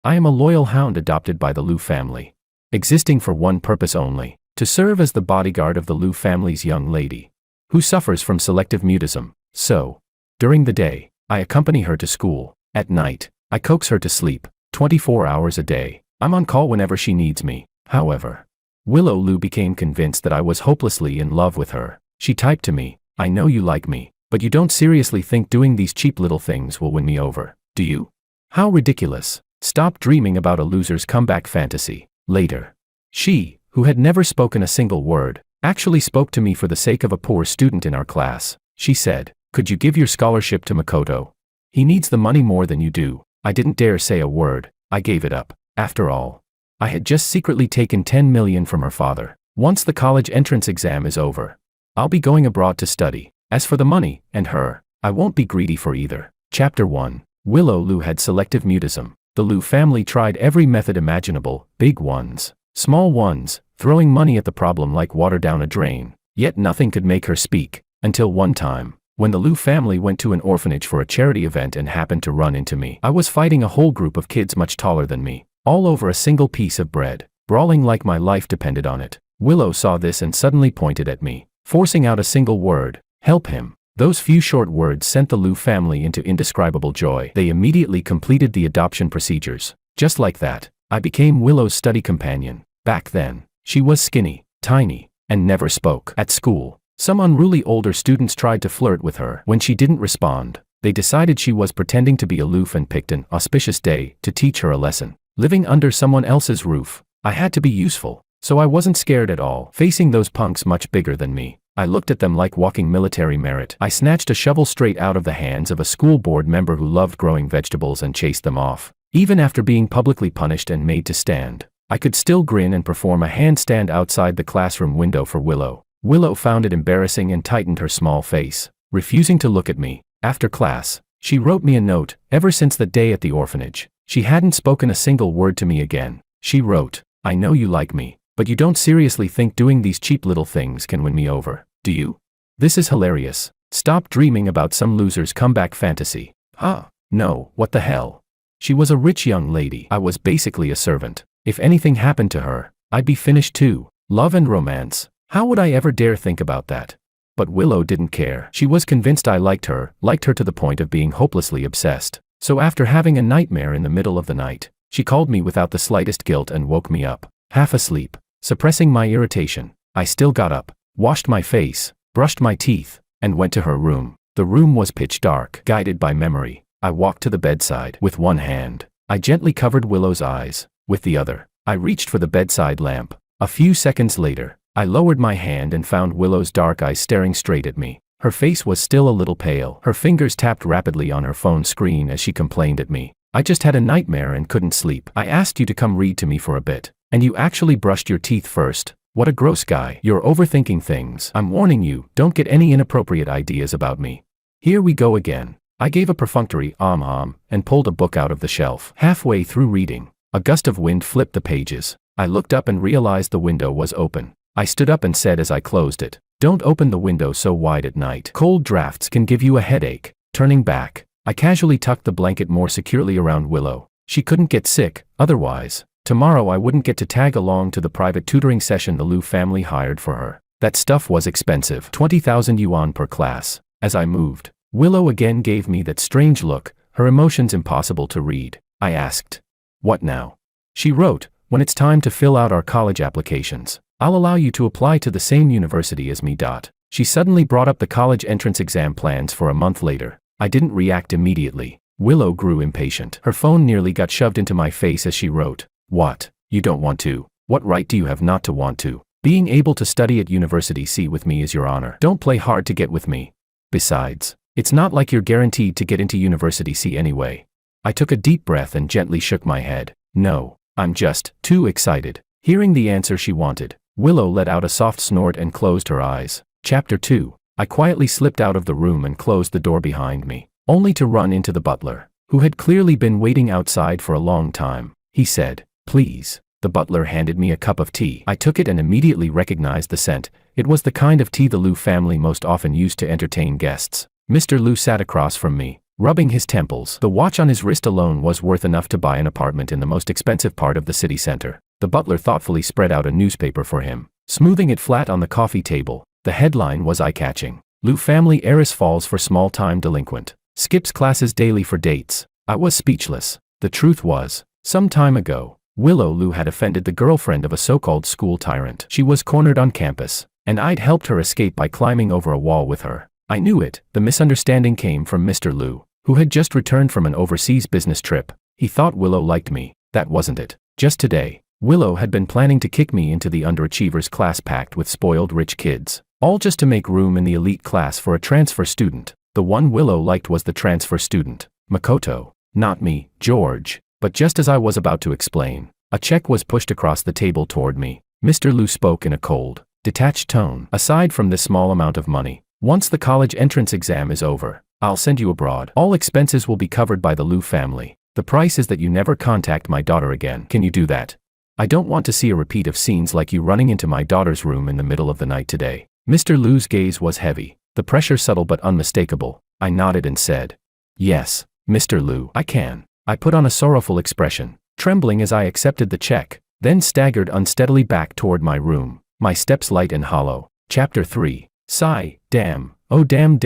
I am a loyal hound adopted by the Liu family, existing for one purpose only, to serve as the bodyguard of the Liu family's young lady, who suffers from selective mutism. So, during the day, I accompany her to school. At night, I coax her to sleep, 24 hours a day. I'm on call whenever she needs me. However, Willow Liu became convinced that I was hopelessly in love with her. She typed to me, "I know you like me, but you don't seriously think doing these cheap little things will win me over, do you? How ridiculous. Stop dreaming about a loser's comeback fantasy." Later, she, who had never spoken a single word, actually spoke to me for the sake of a poor student in our class. She said, "Could you give your scholarship to Makoto? He needs the money more than you do." I didn't dare say a word. I gave it up. After all, I had just secretly taken 10 million from her father. Once the college entrance exam is over, I'll be going abroad to study. As for the money, and her, I won't be greedy for either. Chapter 1. Willow Liu had selective mutism. The Liu family tried every method imaginable, big ones, small ones, throwing money at the problem like water down a drain. Yet nothing could make her speak, until one time, when the Liu family went to an orphanage for a charity event and happened to run into me. I was fighting a whole group of kids much taller than me, all over a single piece of bread, brawling like my life depended on it. Willow saw this and suddenly pointed at me, forcing out a single word, "Help him." Those few short words sent the Liu family into indescribable joy. They immediately completed the adoption procedures. Just like that, I became Willow's study companion. Back then, she was skinny, tiny, and never spoke. At school, some unruly older students tried to flirt with her. When she didn't respond, they decided she was pretending to be aloof and picked an auspicious day to teach her a lesson. Living under someone else's roof, I had to be useful, so I wasn't scared at all. Facing those punks much bigger than me, I looked at them like walking military merit. I snatched a shovel straight out of the hands of a school board member who loved growing vegetables and chased them off. Even after being publicly punished and made to stand, I could still grin and perform a handstand outside the classroom window for Willow. Willow found it embarrassing and tightened her small face, refusing to look at me. After class, she wrote me a note. Ever since the day at the orphanage, she hadn't spoken a single word to me again. She wrote, "I know you like me, but you don't seriously think doing these cheap little things can win me over, do you? This is hilarious. Stop dreaming about some loser's comeback fantasy." No, what the hell? She was a rich young lady. I was basically a servant. If anything happened to her, I'd be finished too. Love and romance. How would I ever dare think about that? But Willow didn't care. She was convinced I liked her to the point of being hopelessly obsessed. So after having a nightmare in the middle of the night, she called me without the slightest guilt and woke me up. Half asleep, suppressing my irritation, I still got up, washed my face, brushed my teeth, and went to her room. The room was pitch dark. Guided by memory, I walked to the bedside. With one hand, I gently covered Willow's eyes. With the other, I reached for the bedside lamp. A few seconds later, I lowered my hand and found Willow's dark eyes staring straight at me. Her face was still a little pale. Her fingers tapped rapidly on her phone screen as she complained at me. "I just had a nightmare and couldn't sleep. I asked you to come read to me for a bit, and you actually brushed your teeth first. What a gross guy. You're overthinking things. I'm warning you, don't get any inappropriate ideas about me." Here we go again. I gave a perfunctory and pulled a book out of the shelf. Halfway through reading, a gust of wind flipped the pages. I looked up and realized the window was open. I stood up and said as I closed it, "Don't open the window so wide at night. Cold drafts can give you a headache." Turning back, I casually tucked the blanket more securely around Willow. She couldn't get sick, otherwise, tomorrow I wouldn't get to tag along to the private tutoring session the Liu family hired for her. That stuff was expensive, 20,000 yuan per class. As I moved, Willow again gave me that strange look, her emotions impossible to read. I asked, "What now?" She wrote, "When it's time to fill out our college applications, I'll allow you to apply to the same university as me." She suddenly brought up the college entrance exam plans for a month later. I didn't react immediately. Willow grew impatient. Her phone nearly got shoved into my face as she wrote, "What? You don't want to? What right do you have not to want to? Being able to study at University C with me is your honor. Don't play hard to get with me. Besides, it's not like you're guaranteed to get into University C anyway." I took a deep breath and gently shook my head. "No, I'm just too excited." Hearing the answer she wanted, Willow let out a soft snort and closed her eyes. Chapter 2. I quietly slipped out of the room and closed the door behind me, only to run into the butler, who had clearly been waiting outside for a long time. He said, "Please." The butler handed me a cup of tea. I took it and immediately recognized the scent. It was the kind of tea the Liu family most often used to entertain guests. Mr. Liu sat across from me, rubbing his temples. The watch on his wrist alone was worth enough to buy an apartment in the most expensive part of the city center. The butler thoughtfully spread out a newspaper for him, smoothing it flat on the coffee table. The headline was eye-catching. Liu family heiress falls for small-time delinquent. Skips classes daily for dates. I was speechless. The truth was, some time ago, Willow Liu had offended the girlfriend of a so-called school tyrant. She was cornered on campus, and I'd helped her escape by climbing over a wall with her. I knew it. The misunderstanding came from Mr. Liu, who had just returned from an overseas business trip. He thought Willow liked me. That wasn't it. Just today, Willow had been planning to kick me into the underachievers class packed with spoiled rich kids, all just to make room in the elite class for a transfer student. The one Willow liked was the transfer student, Makoto, not me, George. But just as I was about to explain, a check was pushed across the table toward me. Mr. Liu spoke in a cold, detached tone. Aside from this small amount of money, once the college entrance exam is over, I'll send you abroad. All expenses will be covered by the Liu family. The price is that you never contact my daughter again. Can you do that? I don't want to see a repeat of scenes like you running into my daughter's room in the middle of the night today. Mr. Liu's gaze was heavy, the pressure subtle but unmistakable. I nodded and said, "Yes, Mr. Liu, I can." I put on a sorrowful expression, trembling as I accepted the check, then staggered unsteadily back toward my room, my steps light and hollow. Chapter 3. Sigh, damn, oh damn,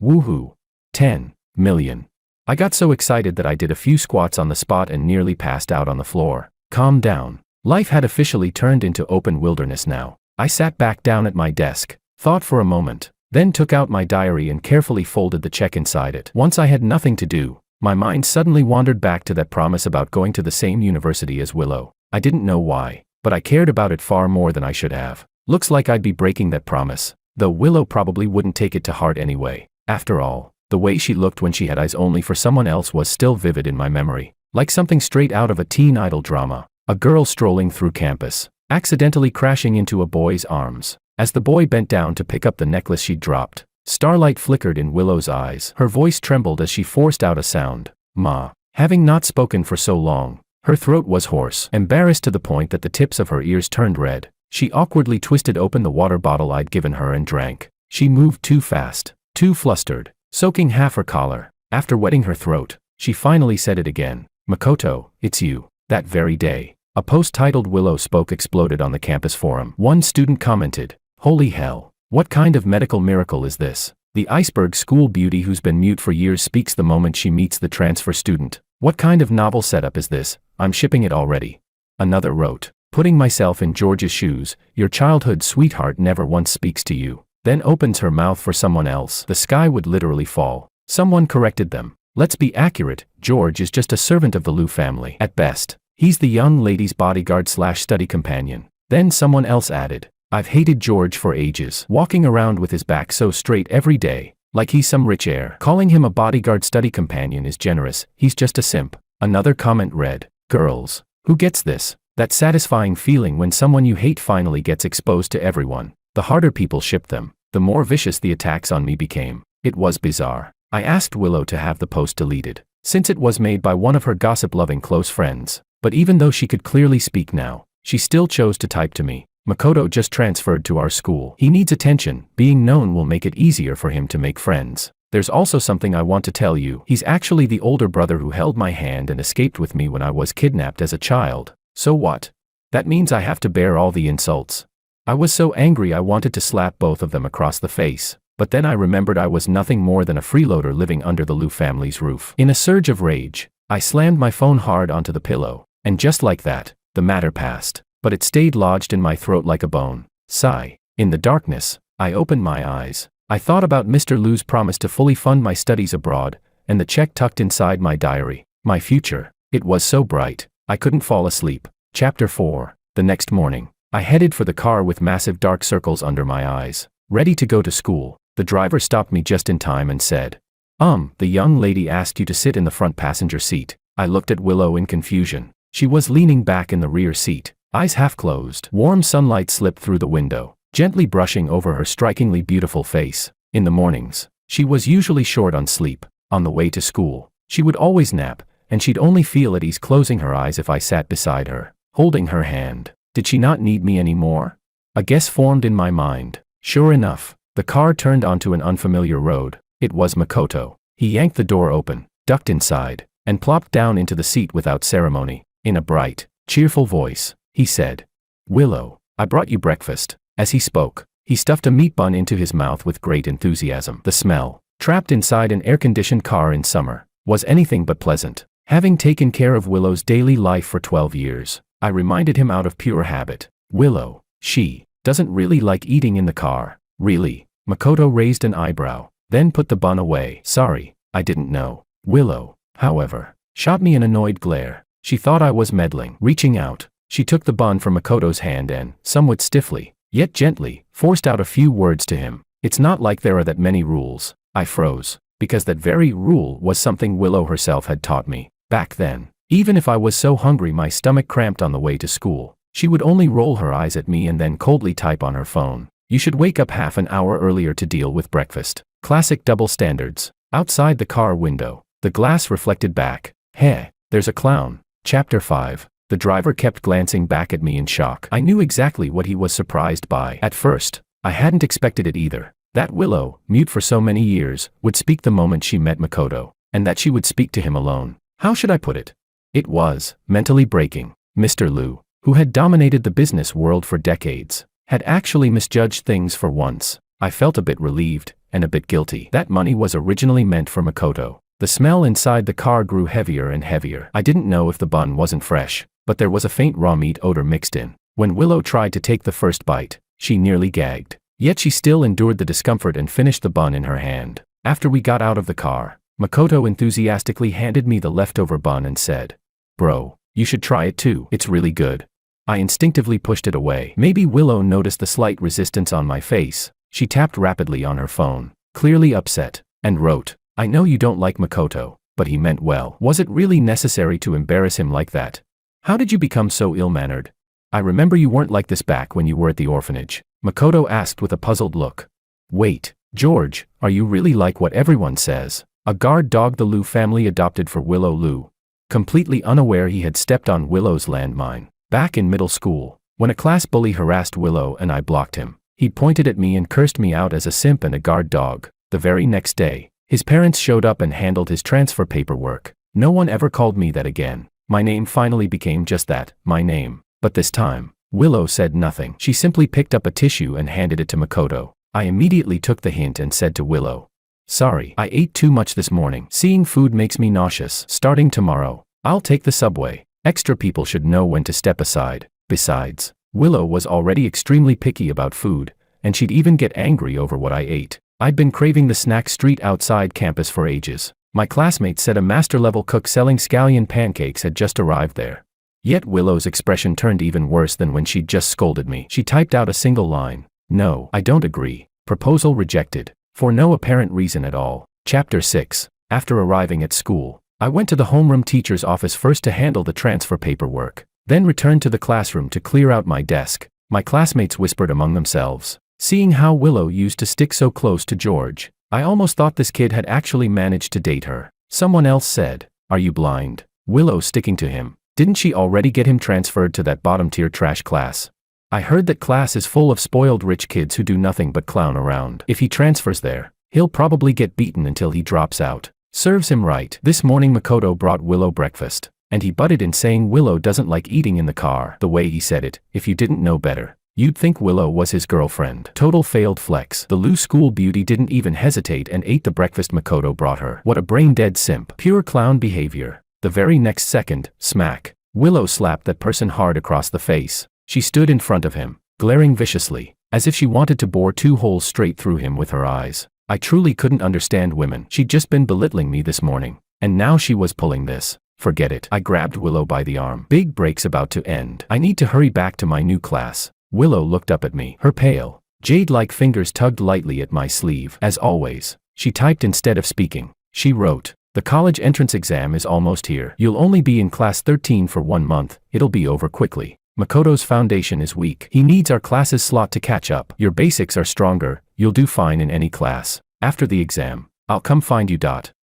woohoo. 10 million. I got so excited that I did a few squats on the spot and nearly passed out on the floor. Calm down. Life had officially turned into open wilderness now. I sat back down at my desk, thought for a moment, then took out my diary and carefully folded the check inside it. Once I had nothing to do, my mind suddenly wandered back to that promise about going to the same university as Willow. I didn't know why, but I cared about it far more than I should have. Looks like I'd be breaking that promise, though Willow probably wouldn't take it to heart anyway. After all, the way she looked when she had eyes only for someone else was still vivid in my memory, like something straight out of a teen idol drama. A girl strolling through campus, accidentally crashing into a boy's arms. As the boy bent down to pick up the necklace she'd dropped, starlight flickered in Willow's eyes. Her voice trembled as she forced out a sound, "Ma." Having not spoken for so long, her throat was hoarse. Embarrassed to the point that the tips of her ears turned red, she awkwardly twisted open the water bottle I'd given her and drank. She moved too fast, too flustered, soaking half her collar. After wetting her throat, she finally said it again. "Makoto, it's you." That very day, a post titled "Willow Spoke" exploded on the campus forum. One student commented, "Holy hell, what kind of medical miracle is this? The iceberg school beauty who's been mute for years speaks the moment she meets the transfer student. What kind of novel setup is this? I'm shipping it already." Another wrote, "Putting myself in George's shoes, your childhood sweetheart never once speaks to you, then opens her mouth for someone else. The sky would literally fall." Someone corrected them. "Let's be accurate, George is just a servant of the Liu family. At best, he's the young lady's bodyguard/study companion." Then someone else added, "I've hated George for ages, walking around with his back so straight every day, like he's some rich heir. Calling him a bodyguard/study companion is generous, he's just a simp." Another comment read, "Girls, who gets this? That satisfying feeling when someone you hate finally gets exposed to everyone." The harder people shipped them, the more vicious the attacks on me became. It was bizarre. I asked Willow to have the post deleted, since it was made by one of her gossip-loving close friends. But even though she could clearly speak now, she still chose to type to me, "Makoto just transferred to our school. He needs attention. Being known will make it easier for him to make friends. There's also something I want to tell you. He's actually the older brother who held my hand and escaped with me when I was kidnapped as a child. So what? That means I have to bear all the insults." I was so angry I wanted to slap both of them across the face, but then I remembered I was nothing more than a freeloader living under the Liu family's roof. In a surge of rage, I slammed my phone hard onto the pillow, and just like that, the matter passed, but it stayed lodged in my throat like a bone. Sigh. In the darkness, I opened my eyes. I thought about Mr. Liu's promise to fully fund my studies abroad, and the check tucked inside my diary. My future. It was so bright, I couldn't fall asleep. Chapter 4. The next morning, I headed for the car with massive dark circles under my eyes, ready to go to school. The driver stopped me just in time and said, The young lady asked you to sit in the front passenger seat." I looked at Willow in confusion. She was leaning back in the rear seat, eyes half closed. Warm sunlight slipped through the window, gently brushing over her strikingly beautiful face. In the mornings, she was usually short on sleep. On the way to school, she would always nap, and she'd only feel at ease closing her eyes if I sat beside her, holding her hand. Did she not need me anymore? A guess formed in my mind. Sure enough, the car turned onto an unfamiliar road. It was Makoto. He yanked the door open, ducked inside, and plopped down into the seat without ceremony. In a bright, cheerful voice, he said, "Willow, I brought you breakfast." As he spoke, he stuffed a meat bun into his mouth with great enthusiasm. The smell, trapped inside an air-conditioned car in summer, was anything but pleasant. Having taken care of Willow's daily life for 12 years, I reminded him out of pure habit. Willow, she doesn't really like eating in the car. Really? Makoto raised an eyebrow, then put the bun away. Sorry, I didn't know. Willow, however, shot me an annoyed glare. She thought I was meddling. Reaching out, she took the bun from Makoto's hand and, somewhat stiffly, yet gently, forced out a few words to him. It's not like there are that many rules. I froze, because that very rule was something Willow herself had taught me. Back then, even if I was so hungry my stomach cramped on the way to school, she would only roll her eyes at me and then coldly type on her phone, "You should wake up half an hour earlier to deal with breakfast." Classic double standards. Outside the car window, the glass reflected back. "Heh, there's a clown." Chapter 5. The driver kept glancing back at me in shock. I knew exactly what he was surprised by. At first, I hadn't expected it either. That Willow, mute for so many years, would speak the moment she met Makoto, and that she would speak to him alone. How should I put it? It was mentally breaking. Mr. Liu, who had dominated the business world for decades, had actually misjudged things for once. I felt a bit relieved, and a bit guilty. That money was originally meant for Makoto. The smell inside the car grew heavier and heavier. I didn't know if the bun wasn't fresh, but there was a faint raw meat odor mixed in. When Willow tried to take the first bite, she nearly gagged. Yet she still endured the discomfort and finished the bun in her hand. After we got out of the car, Makoto enthusiastically handed me the leftover bun and said, "Bro, you should try it too. It's really good." I instinctively pushed it away. Maybe Willow noticed the slight resistance on my face. She tapped rapidly on her phone, clearly upset, and wrote, "I know you don't like Makoto, but he meant well. Was it really necessary to embarrass him like that? How did you become so ill-mannered? I remember you weren't like this back when you were at the orphanage." Makoto asked with a puzzled look. "Wait, George, are you really like what everyone says?" A guard dog the Liu family adopted for Willow Liu. Completely unaware he had stepped on Willow's landmine. Back in middle school, when a class bully harassed Willow and I blocked him, he pointed at me and cursed me out as a simp and a guard dog. The very next day, his parents showed up and handled his transfer paperwork. No one ever called me that again. My name finally became just that, my name. But this time, Willow said nothing. She simply picked up a tissue and handed it to Makoto. I immediately took the hint and said to Willow, "Sorry, I ate too much this morning. Seeing food makes me nauseous. Starting tomorrow, I'll take the subway." Extra people should know when to step aside. Besides, Willow was already extremely picky about food, and she'd even get angry over what I ate. I'd been craving the snack street outside campus for ages. My classmates said a master-level cook selling scallion pancakes had just arrived there. Yet Willow's expression turned even worse than when she'd just scolded me. She typed out a single line. "No, I don't agree. Proposal rejected." For no apparent reason at all. Chapter 6. After arriving at school, I went to the homeroom teacher's office first to handle the transfer paperwork, then returned to the classroom to clear out my desk. My classmates whispered among themselves. Seeing how Willow used to stick so close to George, I almost thought this kid had actually managed to date her. Someone else said, "Are you blind? Willow sticking to him. Didn't she already get him transferred to that bottom-tier trash class? I heard that class is full of spoiled rich kids who do nothing but clown around. If he transfers there, he'll probably get beaten until he drops out. Serves him right." This morning Makoto brought Willow breakfast, and he butted in saying Willow doesn't like eating in the car. The way he said it, if you didn't know better, you'd think Willow was his girlfriend. Total failed flex. The Liu school beauty didn't even hesitate and ate the breakfast Makoto brought her. What a brain-dead simp. Pure clown behavior. The very next second, smack, Willow slapped that person hard across the face. She stood in front of him, glaring viciously, as if she wanted to bore 2 holes straight through him with her eyes. I truly couldn't understand women. She'd just been belittling me this morning, and now she was pulling this. Forget it. I grabbed Willow by the arm. Big break's about to end. I need to hurry back to my new class. Willow looked up at me. Her pale, jade-like fingers tugged lightly at my sleeve. As always, she typed instead of speaking. She wrote, "The college entrance exam is almost here. You'll only be in class 13 for 1 month. It'll be over quickly. Makoto's foundation is weak. He needs our class's slot to catch up. Your basics are stronger. You'll do fine in any class. After the exam, I'll come find you.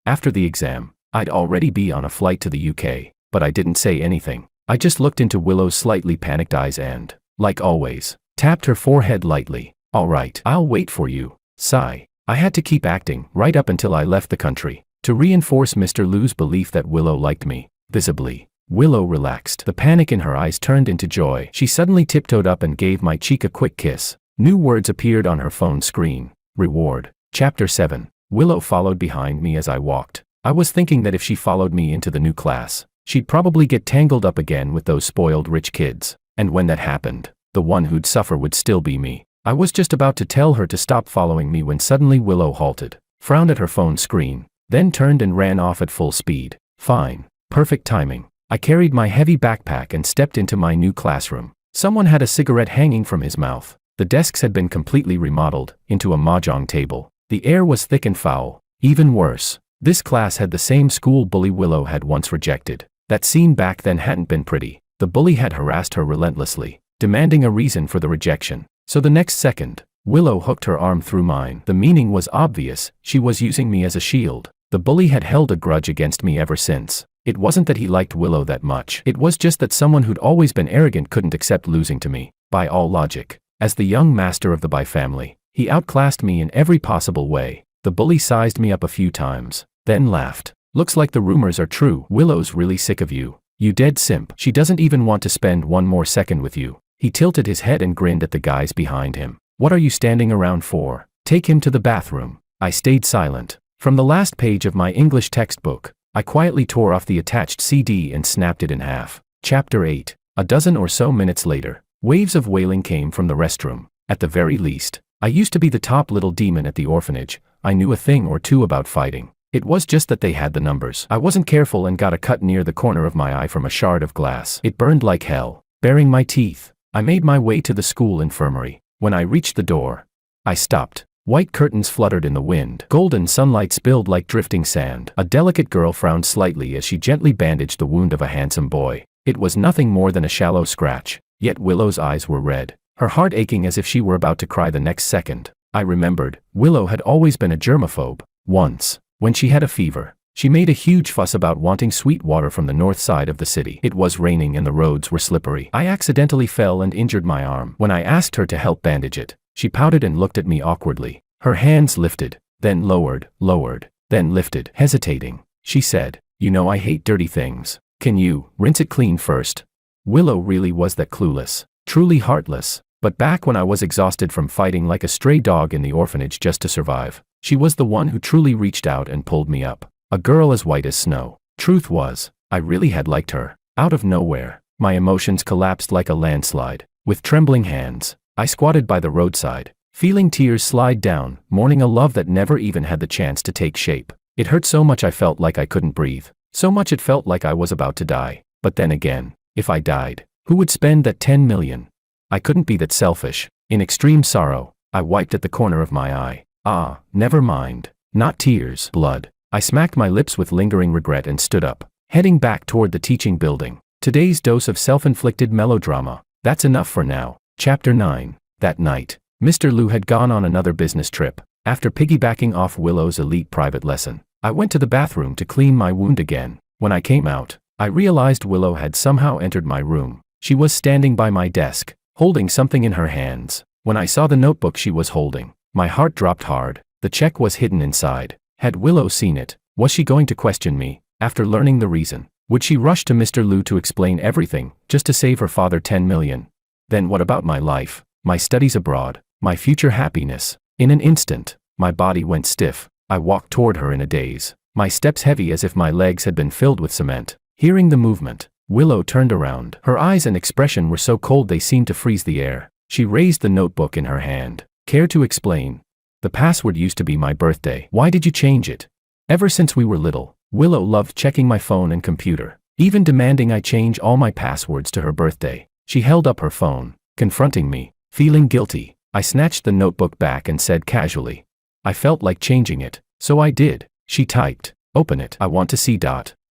After the exam, I'd already be on a flight to the UK, but I didn't say anything. I just looked into Willow's slightly panicked eyes and, like always, tapped her forehead lightly. "All right, I'll wait for you." Sigh. I had to keep acting right up until I left the country. to reinforce Mr. Lu's belief that Willow liked me. Visibly, Willow relaxed. The panic in her eyes turned into joy. She suddenly tiptoed up and gave my cheek a quick kiss. New words appeared on her phone screen. Reward. Chapter 7. Willow followed behind me as I walked. I was thinking that if she followed me into the new class, she'd probably get tangled up again with those spoiled rich kids. And when that happened, the one who'd suffer would still be me. I was just about to tell her to stop following me when suddenly Willow halted, frowned at her phone screen, then turned and ran off at full speed. Fine. Perfect timing. I carried my heavy backpack and stepped into my new classroom. Someone had a cigarette hanging from his mouth. The desks had been completely remodeled into a mahjong table. The air was thick and foul. Even worse, this class had the same school bully Willow had once rejected. That scene back then hadn't been pretty. The bully had harassed her relentlessly, demanding a reason for the rejection. So the next second, Willow hooked her arm through mine. The meaning was obvious. She was using me as a shield. The bully had held a grudge against me ever since. It wasn't that he liked Willow that much. It was just that someone who'd always been arrogant couldn't accept losing to me. By all logic, as the young master of the Bai family, he outclassed me in every possible way. The bully sized me up a few times, then laughed. Looks like the rumors are true. Willow's really sick of you. You dead simp. She doesn't even want to spend one more second with you. He tilted his head and grinned at the guys behind him. What are you standing around for? Take him to the bathroom. I stayed silent. From the last page of my English textbook, I quietly tore off the attached CD and snapped it in half. Chapter 8. A dozen or so minutes later, waves of wailing came from the restroom. At the very least, I used to be the top little demon at the orphanage. I knew a thing or two about fighting. It was just that they had the numbers. I wasn't careful and got a cut near the corner of my eye from a shard of glass. It burned like hell, baring my teeth. I made my way to the school infirmary. When I reached the door, I stopped. White curtains fluttered in the wind. Golden sunlight spilled like drifting sand. A delicate girl frowned slightly as she gently bandaged the wound of a handsome boy. It was nothing more than a shallow scratch, yet Willow's eyes were red, her heart aching as if she were about to cry the next second. I remembered, Willow had always been a germaphobe. Once, when she had a fever, she made a huge fuss about wanting sweet water from the north side of the city. It was raining and the roads were slippery. I accidentally fell and injured my arm. When I asked her to help bandage it, she pouted and looked at me awkwardly. Her hands lifted, then lowered, then lifted. Hesitating, she said, "You know I hate dirty things. Can you rinse it clean first?" Willow really was that clueless, truly heartless. But back when I was exhausted from fighting like a stray dog in the orphanage just to survive, she was the one who truly reached out and pulled me up. A girl as white as snow. Truth was, I really had liked her. Out of nowhere, my emotions collapsed like a landslide. With trembling hands, I squatted by the roadside, feeling tears slide down, mourning a love that never even had the chance to take shape. It hurt so much I felt like I couldn't breathe. So much it felt like I was about to die. But then again, if I died, who would spend that 10 million? I couldn't be that selfish. In extreme sorrow, I wiped at the corner of my eye. Ah, never mind. Not tears, blood. I smacked my lips with lingering regret and stood up, heading back toward the teaching building. Today's dose of self-inflicted melodrama. That's enough for now. Chapter 9. That night, Mr. Lu had gone on another business trip. After piggybacking off Willow's elite private lesson, I went to the bathroom to clean my wound again. When I came out, I realized Willow had somehow entered my room. She was standing by my desk, holding something in her hands. When I saw the notebook she was holding, my heart dropped hard. The check was hidden inside. Had Willow seen it? Was she going to question me? After learning the reason, would she rush to Mr. Lu to explain everything, just to save her father 10 million? Then what about my life, my studies abroad, my future happiness? In an instant, my body went stiff. I walked toward her in a daze, my steps heavy as if my legs had been filled with cement. Hearing the movement, Willow turned around. Her eyes and expression were so cold they seemed to freeze the air. She raised the notebook in her hand. Care to explain? The password used to be my birthday. Why did you change it? Ever since we were little, Willow loved checking my phone and computer, even demanding I change all my passwords to her birthday. She held up her phone, confronting me. Feeling guilty, I snatched the notebook back and said casually, "I felt like changing it, so I did." She typed, "Open it. I want to see."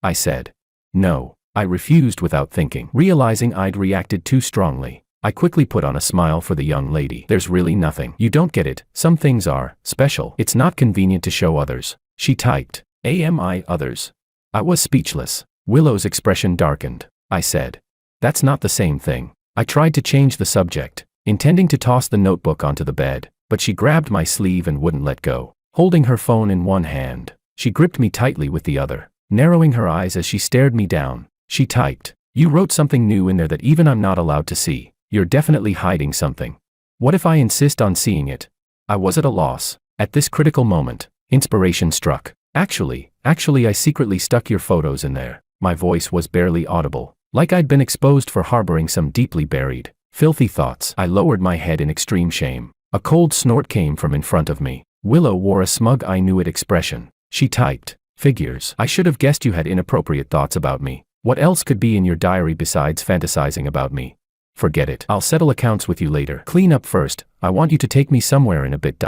I said, "No." I refused without thinking, realizing I'd reacted too strongly. I quickly put on a smile for the young lady. "There's really nothing. You don't get it. Some things are special. It's not convenient to show others." She typed, "AMI others?" I was speechless. Willow's expression darkened. I said, "That's not the same thing." I tried to change the subject, intending to toss the notebook onto the bed, but she grabbed my sleeve and wouldn't let go. Holding her phone in one hand, She gripped me tightly with the other, narrowing her eyes as she stared me down. She typed, "You wrote something new in there that even I'm not allowed to see. You're definitely hiding something. What if I insist on seeing it?" I was at a loss. At this critical moment, inspiration struck. Actually, I secretly stuck your photos in there." My voice was barely audible, like I'd been exposed for harboring some deeply buried, filthy thoughts. I lowered my head in extreme shame. A cold snort came from in front of me. Willow wore a smug "I knew it" expression. She typed, "Figures. I should have guessed you had inappropriate thoughts about me. What else could be in your diary besides fantasizing about me? Forget it. I'll settle accounts with you later. Clean up first. I want you to take me somewhere in a bit.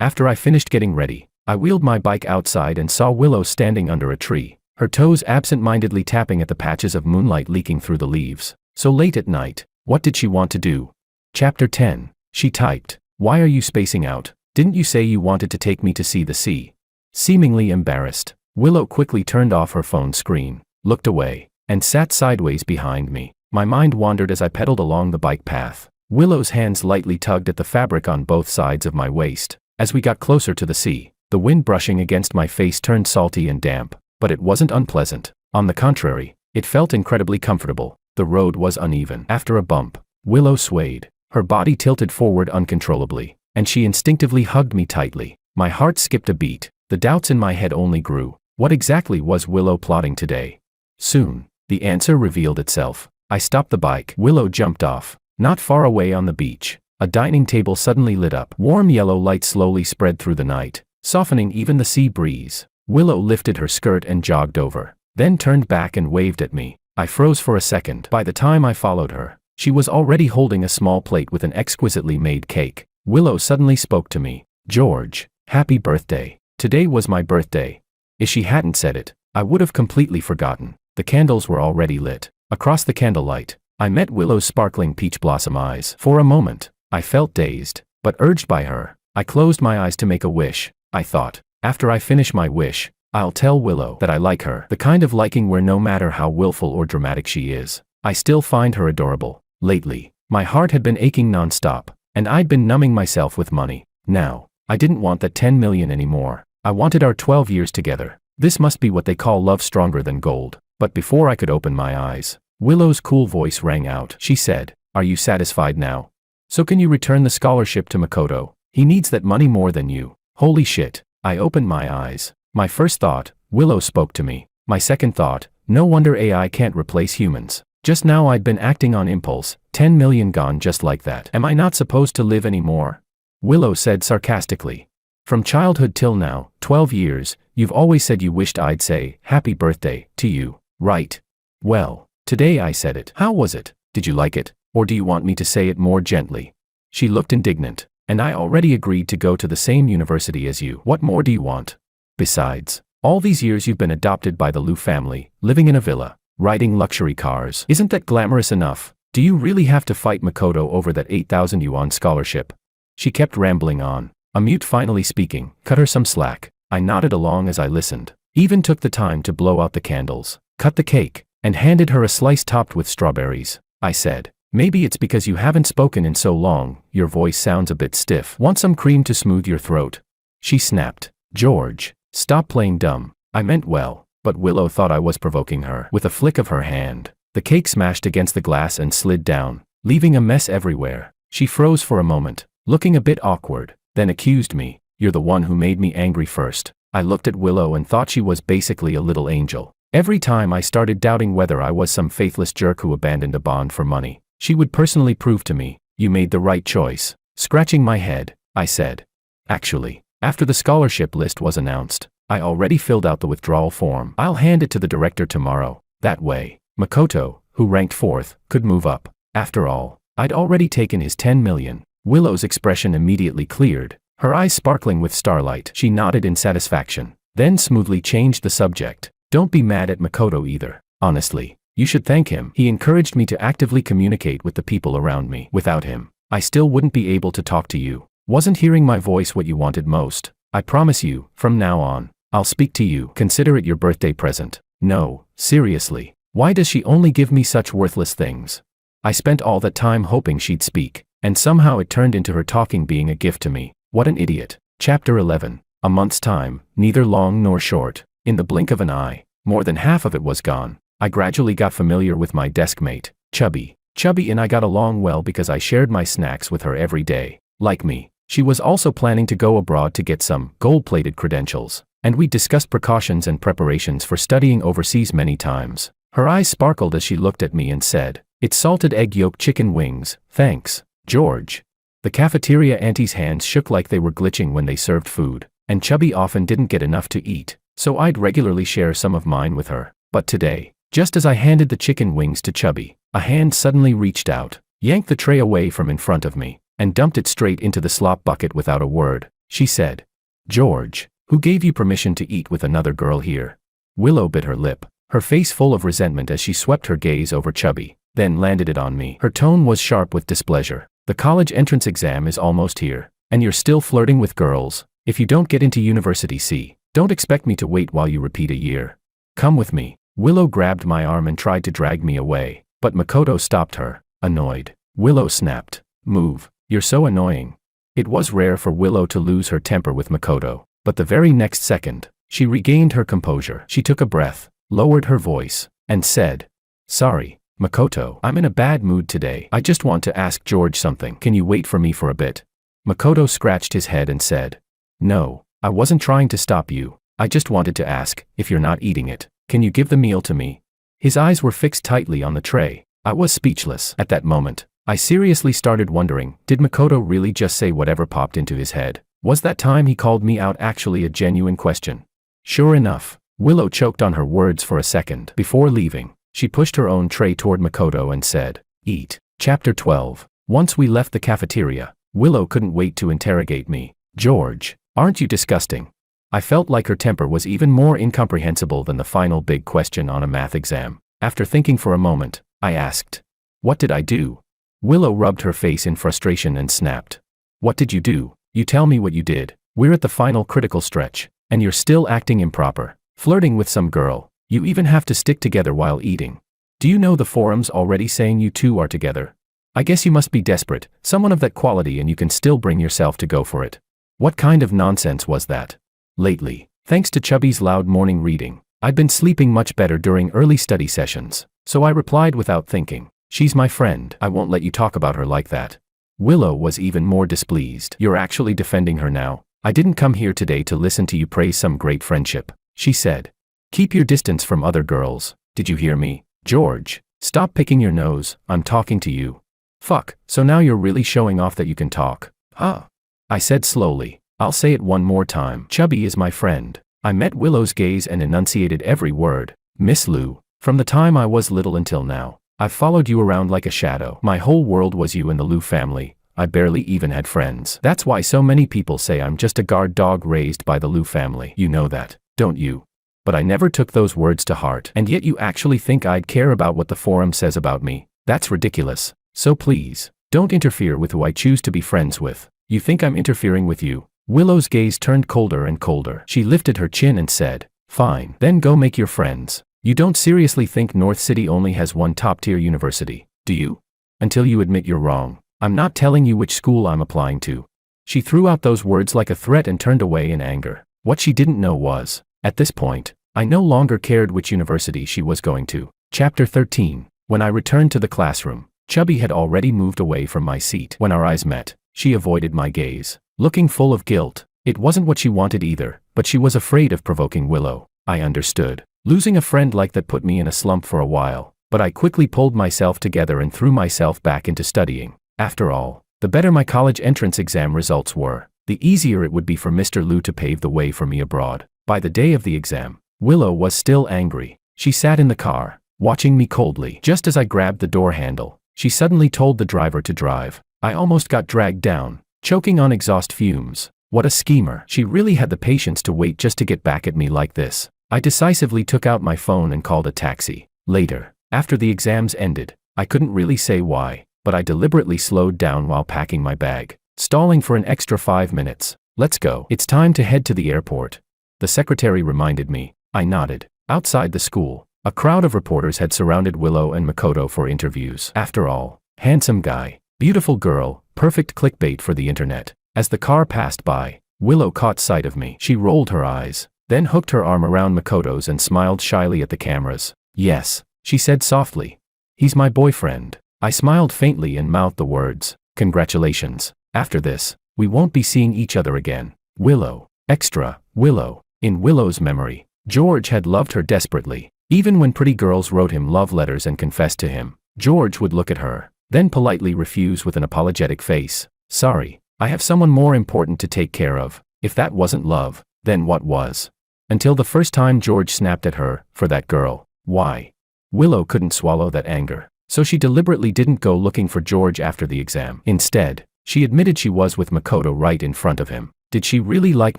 After I finished getting ready, I wheeled my bike outside and saw Willow standing under a tree, her toes absent-mindedly tapping at the patches of moonlight leaking through the leaves. So late at night, what did she want to do? Chapter 10. She typed, "Why are you spacing out? Didn't you say you wanted to take me to see the sea?" Seemingly embarrassed, Willow quickly turned off her phone screen, looked away, and sat sideways behind me. My mind wandered as I pedaled along the bike path. Willow's hands lightly tugged at the fabric on both sides of my waist. As we got closer to the sea, the wind brushing against my face turned salty and damp, but it wasn't unpleasant. On the contrary, it felt incredibly comfortable. The road was uneven. After a bump, Willow swayed. Her body tilted forward uncontrollably, and she instinctively hugged me tightly. My heart skipped a beat. The doubts in my head only grew. What exactly was Willow plotting today? Soon, the answer revealed itself. I stopped the bike. Willow jumped off. Not far away on the beach, a dining table suddenly lit up. Warm yellow light slowly spread through the night, softening even the sea breeze. Willow lifted her skirt and jogged over, then turned back and waved at me. I froze for a second. By the time I followed her, she was already holding a small plate with an exquisitely made cake. Willow suddenly spoke to me. "George, happy birthday. Today was my birthday." If she hadn't said it, I would have completely forgotten. The candles were already lit. Across the candlelight, I met Willow's sparkling peach blossom eyes. For a moment, I felt dazed, but urged by her, I closed my eyes to make a wish. I thought, after I finish my wish, I'll tell Willow that I like her. The kind of liking where no matter how willful or dramatic she is, I still find her adorable. Lately, my heart had been aching non-stop, and I'd been numbing myself with money. Now, I didn't want that 10 million anymore. I wanted our 12 years together. This must be what they call love stronger than gold. But before I could open my eyes, Willow's cool voice rang out. She said, "Are you satisfied now? So can you return the scholarship to Makoto? He needs that money more than you." Holy shit. I opened my eyes. My first thought, Willow spoke to me. My second thought, no wonder AI can't replace humans. Just now I'd been acting on impulse. 10 million gone just like that. Am I not supposed to live anymore? Willow said sarcastically. "From childhood till now, 12 years, you've always said you wished I'd say, 'Happy birthday,' to you, right? Well, today I said it. How was it? Did you like it? Or do you want me to say it more gently?" She looked indignant. "And I already agreed to go to the same university as you. What more do you want? Besides, all these years you've been adopted by the Liu family, living in a villa, riding luxury cars. Isn't that glamorous enough? Do you really have to fight Makoto over that 8,000 yuan scholarship?" She kept rambling on. A mute finally speaking, cut her some slack. I nodded along as I listened, even took the time to blow out the candles, cut the cake, and handed her a slice topped with strawberries. I said, "Maybe it's because you haven't spoken in so long, your voice sounds a bit stiff. Want some cream to smooth your throat?" She snapped, "George, stop playing dumb. I meant well." But Willow thought I was provoking her. With a flick of her hand, the cake smashed against the glass and slid down, leaving a mess everywhere. She froze for a moment, looking a bit awkward, then accused me, "You're the one who made me angry first." I looked at Willow and thought she was basically a little angel. Every time I started doubting whether I was some faithless jerk who abandoned a bond for money, she would personally prove to me, "You made the right choice." Scratching my head, I said, "Actually, after the scholarship list was announced, I already filled out the withdrawal form. I'll hand it to the director tomorrow. That way, Makoto, who ranked 4th, could move up. After all, I'd already taken his 10 million. Willow's expression immediately cleared, her eyes sparkling with starlight. She nodded in satisfaction, then smoothly changed the subject. "Don't be mad at Makoto either. Honestly, you should thank him. He encouraged me to actively communicate with the people around me. Without him, I still wouldn't be able to talk to you. Wasn't hearing my voice what you wanted most? I promise you, from now on, I'll speak to you. Consider it your birthday present." No, seriously, why does she only give me such worthless things? I spent all that time hoping she'd speak, and somehow it turned into her talking being a gift to me. What an idiot. Chapter 11. A month's time, neither long nor short. In the blink of an eye, more than half of it was gone. I gradually got familiar with my desk mate, Chubby. Chubby and I got along well because I shared my snacks with her every day. Like me, she was also planning to go abroad to get some gold-plated credentials, and we discussed precautions and preparations for studying overseas many times. Her eyes sparkled as she looked at me and said, "It's salted egg yolk chicken wings, thanks, George." The cafeteria auntie's hands shook like they were glitching when they served food, and Chubby often didn't get enough to eat, so I'd regularly share some of mine with her. But today, just as I handed the chicken wings to Chubby, a hand suddenly reached out, yanked the tray away from in front of me, and dumped it straight into the slop bucket without a word. She said, "George, who gave you permission to eat with another girl here?" Willow bit her lip, her face full of resentment as she swept her gaze over Chubby, then landed it on me. Her tone was sharp with displeasure. "The college entrance exam is almost here, and you're still flirting with girls. If you don't get into University C, don't expect me to wait while you repeat a year. Come with me." Willow grabbed my arm and tried to drag me away, but Makoto stopped her, annoyed. Willow snapped, "Move, you're so annoying." It was rare for Willow to lose her temper with Makoto, but the very next second, she regained her composure. She took a breath, lowered her voice, and said, "Sorry, Makoto, I'm in a bad mood today. I just want to ask George something. Can you wait for me for a bit?" Makoto scratched his head and said, "No, I wasn't trying to stop you. I just wanted to ask, if you're not eating it, can you give the meal to me?" His eyes were fixed tightly on the tray. I was speechless. At that moment, I seriously started wondering, did Makoto really just say whatever popped into his head? Was that time he called me out actually a genuine question? Sure enough, Willow choked on her words for a second. Before leaving, she pushed her own tray toward Makoto and said, "Eat." Chapter 12. Once we left the cafeteria, Willow couldn't wait to interrogate me. "George, aren't you disgusting?" I felt like her temper was even more incomprehensible than the final big question on a math exam. After thinking for a moment, I asked, "What did I do?" Willow rubbed her face in frustration and snapped, "What did you do? You tell me what you did. We're at the final critical stretch, and you're still acting improper, flirting with some girl. You even have to stick together while eating. Do you know the forum's already saying you two are together? I guess you must be desperate, someone of that quality, and you can still bring yourself to go for it. What kind of nonsense was that?" Lately, thanks to Chubby's loud morning reading, I'd been sleeping much better during early study sessions, so I replied without thinking, "She's my friend. I won't let you talk about her like that." Willow was even more displeased. "You're actually defending her now? I didn't come here today to listen to you praise some great friendship," she said. "Keep your distance from other girls. Did you hear me? George, stop picking your nose, I'm talking to you." "Fuck, so now you're really showing off that you can talk, huh?" I said slowly. "I'll say it one more time. Chubby is my friend." I met Willow's gaze and enunciated every word. "Miss Lou, from the time I was little until now, I've followed you around like a shadow. My whole world was you and the Lou family. I barely even had friends. That's why so many people say I'm just a guard dog raised by the Lou family. You know that, don't you? But I never took those words to heart. And yet you actually think I'd care about what the forum says about me? That's ridiculous. So please, don't interfere with who I choose to be friends with." "You think I'm interfering with you?" Willow's gaze turned colder and colder. She lifted her chin and said, "Fine, then go make your friends. You don't seriously think North City only has one top-tier university, do you? Until you admit you're wrong. I'm not telling you which school I'm applying to." She threw out those words like a threat and turned away in anger. What she didn't know was, at this point, I no longer cared which university she was going to. Chapter 13. When I returned to the classroom, Chubby had already moved away from my seat. When our eyes met, she avoided my gaze, looking full of guilt. It wasn't what she wanted either, but she was afraid of provoking Willow. I understood. Losing a friend like that put me in a slump for a while, but I quickly pulled myself together and threw myself back into studying. After all, the better my college entrance exam results were, the easier it would be for Mr. Lou to pave the way for me abroad. By the day of the exam, Willow was still angry. She sat in the car, watching me coldly. Just as I grabbed the door handle, she suddenly told the driver to drive. I almost got dragged down, choking on exhaust fumes. What a schemer. She really had the patience to wait just to get back at me like this. I decisively took out my phone and called a taxi. Later, after the exams ended, I couldn't really say why, but I deliberately slowed down while packing my bag, stalling for an extra 5 minutes. "Let's go. It's time to head to the airport," the secretary reminded me. I nodded. Outside the school, a crowd of reporters had surrounded Willow and Makoto for interviews. After all, handsome guy, beautiful girl, perfect clickbait for the internet. As the car passed by, Willow caught sight of me. She rolled her eyes, then hooked her arm around Makoto's and smiled shyly at the cameras. Yes, she said softly. He's my boyfriend. I smiled faintly and mouthed the words, congratulations. After this, we won't be seeing each other again. Willow. Extra, Willow. In Willow's memory, George had loved her desperately. Even when pretty girls wrote him love letters and confessed to him, George would look at her, then politely refuse with an apologetic face. Sorry, I have someone more important to take care of. If that wasn't love, then what was? Until the first time George snapped at her, for that girl. Why? Willow couldn't swallow that anger, so she deliberately didn't go looking for George after the exam. Instead, she admitted she was with Makoto right in front of him. Did she really like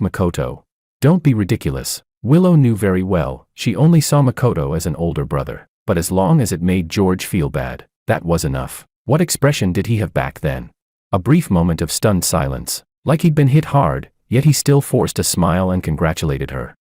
Makoto? Don't be ridiculous. Willow knew very well, she only saw Makoto as an older brother. But as long as it made George feel bad, that was enough. What expression did he have back then? A brief moment of stunned silence, like he'd been hit hard, yet he still forced a smile and congratulated her.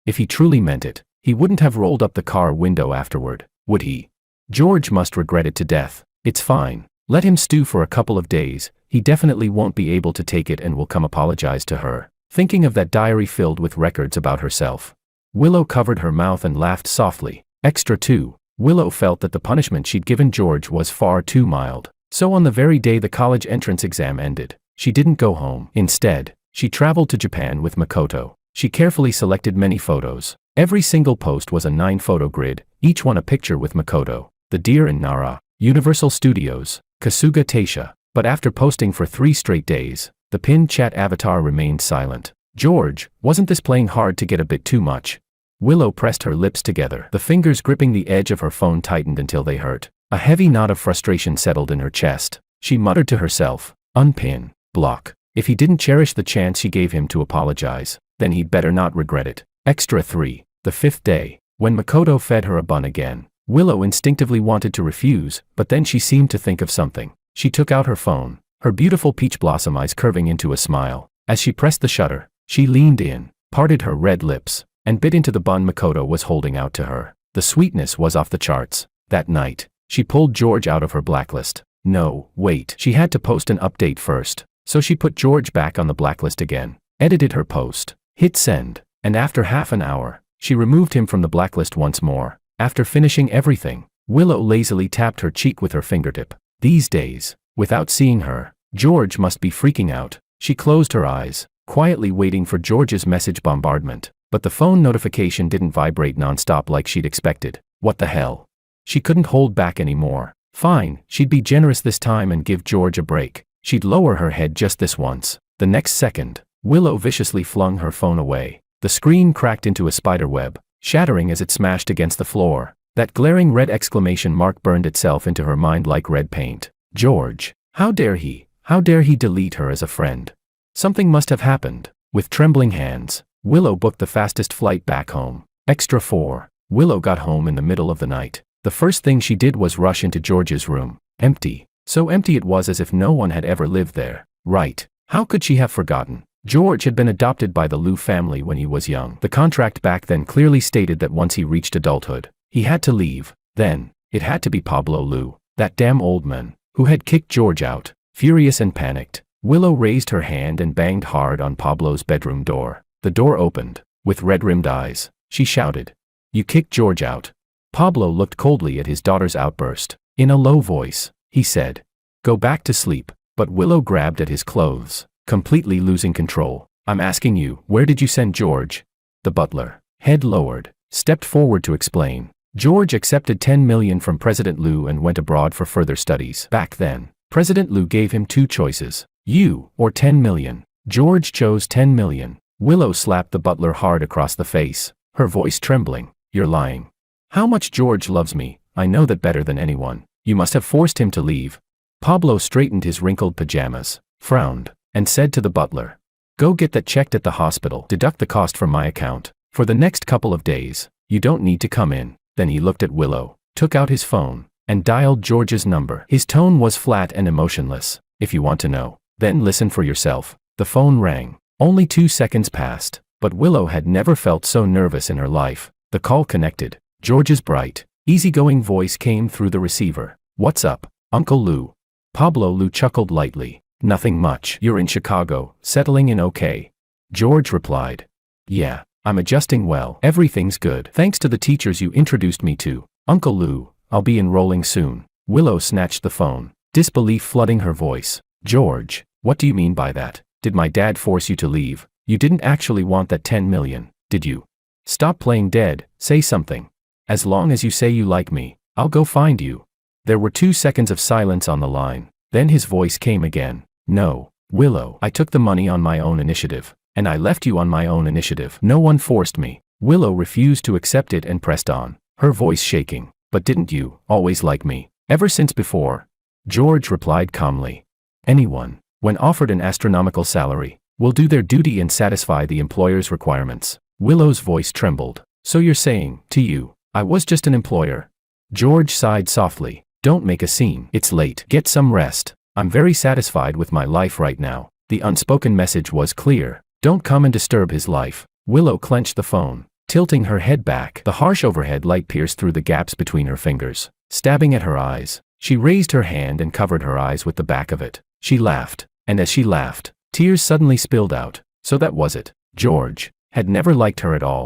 If he truly meant it, he wouldn't have rolled up the car window afterward, would he? George must regret it to death. It's fine. Let him stew for a couple of days, he definitely won't be able to take it and will come apologize to her. Thinking of that diary filled with records about herself, Willow covered her mouth and laughed softly. Extra too. Willow felt that the punishment she'd given George was far too mild. So on the very day the college entrance exam ended, she didn't go home. Instead, she traveled to Japan with Makoto. She carefully selected many photos. Every single post was a 9-photo grid, each one a picture with Makoto, the deer in Nara, Universal Studios, Kasuga Taisha. But after posting for 3 straight days, the pinned chat avatar remained silent. George, wasn't this playing hard to get a bit too much? Willow pressed her lips together. The fingers gripping the edge of her phone tightened until they hurt. A heavy knot of frustration settled in her chest. She muttered to herself, unpin, block. If he didn't cherish the chance she gave him to apologize, then he'd better not regret it. Extra 3. The 5th day. When Makoto fed her a bun again, Willow instinctively wanted to refuse, but then she seemed to think of something. She took out her phone, her beautiful peach blossom eyes curving into a smile. As she pressed the shutter, she leaned in, parted her red lips, and bit into the bun Makoto was holding out to her. The sweetness was off the charts. That night, she pulled George out of her blacklist. No, wait, she had to post an update first. So she put George back on the blacklist again, edited her post, hit send, and after half an hour, she removed him from the blacklist once more. After finishing everything, Willow lazily tapped her cheek with her fingertip. These days, without seeing her, George must be freaking out. She closed her eyes, quietly waiting for George's message bombardment, but the phone notification didn't vibrate nonstop like she'd expected. What the hell? She couldn't hold back anymore. Fine, she'd be generous this time and give George a break. She'd lower her head just this once. The next second, Willow viciously flung her phone away. The screen cracked into a spider web, shattering as it smashed against the floor. That glaring red exclamation mark burned itself into her mind like red paint. George. How dare he? How dare he delete her as a friend? Something must have happened. With trembling hands, Willow booked the fastest flight back home. Extra 4. Willow got home in the middle of the night. The first thing she did was rush into George's room. Empty. So empty it was as if no one had ever lived there. Right. How could she have forgotten? George had been adopted by the Liu family when he was young. The contract back then clearly stated that once he reached adulthood, he had to leave. Then, it had to be Pablo Liu, that damn old man, who had kicked George out. Furious and panicked, Willow raised her hand and banged hard on Pablo's bedroom door. The door opened. With red-rimmed eyes, she shouted, "You kicked George out." Pablo looked coldly at his daughter's outburst. In a low voice, he said, "Go back to sleep." But Willow grabbed at his clothes, completely losing control. "I'm asking you, where did you send George?" The butler, head lowered, stepped forward to explain. George accepted 10 million from President Liu and went abroad for further studies. Back then, President Liu gave him 2 choices, you or 10 million. George chose 10 million. Willow slapped the butler hard across the face, her voice trembling. "You're lying. How much George loves me, I know that better than anyone. You must have forced him to leave." Pablo straightened his wrinkled pajamas, frowned, and said to the butler, "Go get that checked at the hospital. Deduct the cost from my account. For the next couple of days, you don't need to come in." Then he looked at Willow, took out his phone, and dialed George's number. His tone was flat and emotionless. "If you want to know, then listen for yourself." The phone rang. Only 2 seconds passed, but Willow had never felt so nervous in her life. The call connected. George's bright, easygoing voice came through the receiver. "What's up, Uncle Lou?" Pablo Liu chuckled lightly. "Nothing much. You're in Chicago, settling in okay." George replied. Yeah, I'm adjusting well. Everything's good. Thanks to the teachers you introduced me to. Uncle Lou, I'll be enrolling soon. Willow snatched the phone, disbelief flooding her voice. George, what do you mean by that? Did my dad force you to leave? You didn't actually want that 10 million, did you? Stop playing dead, say something. As long as you say you like me, I'll go find you. There were 2 seconds of silence on the line, then his voice came again. No, Willow, I took the money on my own initiative, and I left you on my own initiative. No one forced me. Willow refused to accept it and pressed on, her voice shaking. But didn't you always like me? Ever since before? George replied calmly. Anyone, when offered an astronomical salary, will do their duty and satisfy the employer's requirements. Willow's voice trembled. So you're saying, to you, I was just an employer? George sighed softly. Don't make a scene. It's late. Get some rest. I'm very satisfied with my life right now. The unspoken message was clear. Don't come and disturb his life. Willow clenched the phone, tilting her head back. The harsh overhead light pierced through the gaps between her fingers, stabbing at her eyes. She raised her hand and covered her eyes with the back of it. She laughed, and as she laughed, tears suddenly spilled out. So that was it. George had never liked her at all.